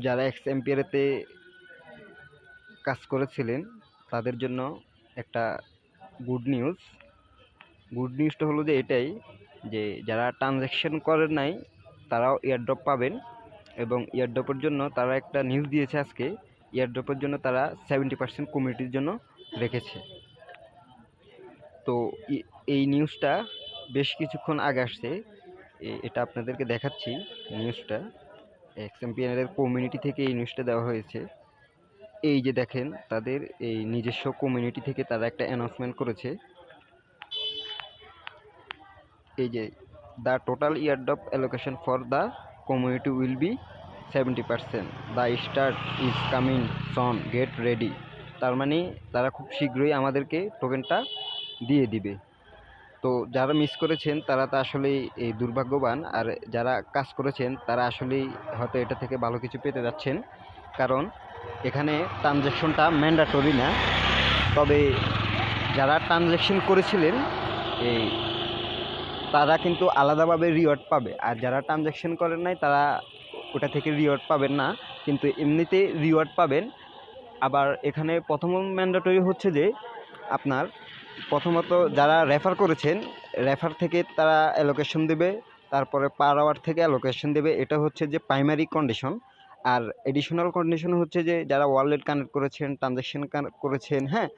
যারা এক্সএমপিআরতে কাজ করেছিলেন তাদের জন্য একটা গুড নিউজটা হলো যে এটাই যে যারা ট্রানজ্যাকশন করেন নাই তারাও এয়ারড্রপ পাবেন। এবং এয়ারড্রপের জন্য তারা একটা নিউজ দিয়েছে আজকে, এয়ারড্রপের জন্য তারা 70% কমিউনিটির জন্য রেখেছে। তো এই নিউজটা বেশ কিছুক্ষণ আগে আসছে, এটা আপনাদেরকে দেখাচ্ছি। নিউজটা এক্সএমপিআরের কমিউনিটি থেকে এই নিউজটা দেওয়া হয়েছে। এই যে দেখেন, তাদের এই নিজস্ব কমিউনিটি থেকে তারা একটা অ্যানাউন্সমেন্ট করেছে। এই যে the total airdrop allocation for the community will be 70%, the start is coming Son, get ready. তার মানে তারা খুব শীঘ্রই আমাদেরকে টোকেনটা দিয়ে দিবে। তো যারা মিস করেছেন তারা তো আসলেই এই দুর্ভাগ্যবান, আর যারা কাজ করেছেন তারা আসলেই হয়তো এটা থেকে ভালো কিছু পেতে যাচ্ছেন। কারণ এখানে ট্রানজ্যাকশনটা ম্যান্ডেটরি না, তবে যারা ট্রানজ্যাকশন করেছিলেন এই তারা কিন্তু আলাদাভাবে রিওয়ার্ড পাবে, আর যারা ট্রানজ্যাকশন করেন নাই তারা ওটা থেকে রিওয়ার্ড পাবেন না, কিন্তু এমনিতে রিওয়ার্ড পাবেন। আবার এখানে প্রথম ম্যান্ডেটরি হচ্ছে যে আপনার প্রথমত যারা রেফার করেছেন, রেফার থেকে তারা অ্যালোকেশন দেবে, তারপরে পার আওয়ার থেকে অ্যালোকেশন দেবে, এটা হচ্ছে যে প্রাইমারি কন্ডিশন। আর এডিশনাল কন্ডিশন হচ্ছে যে যারা ওয়ালেট কানেক্ট করেছেন, ট্রানজ্যাকশন করেছেন, হ্যাঁ,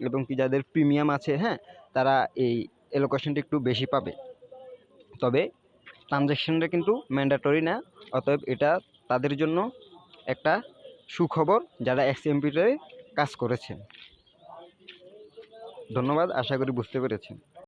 এবং কি যাদের প্রিমিয়াম আছে, হ্যাঁ, তারা এই অ্যালোকেশনটা একটু বেশি পাবে। তবে ট্রানজ্যাকশনটা কিন্তু ম্যান্ডেটরি না, অতএব এটা তাদের জন্য একটা সুখবর যারা এক্সএমপিতে কাজ করেছেন। ধন্যবাদ, আশা করি বুঝতে পেরেছেন।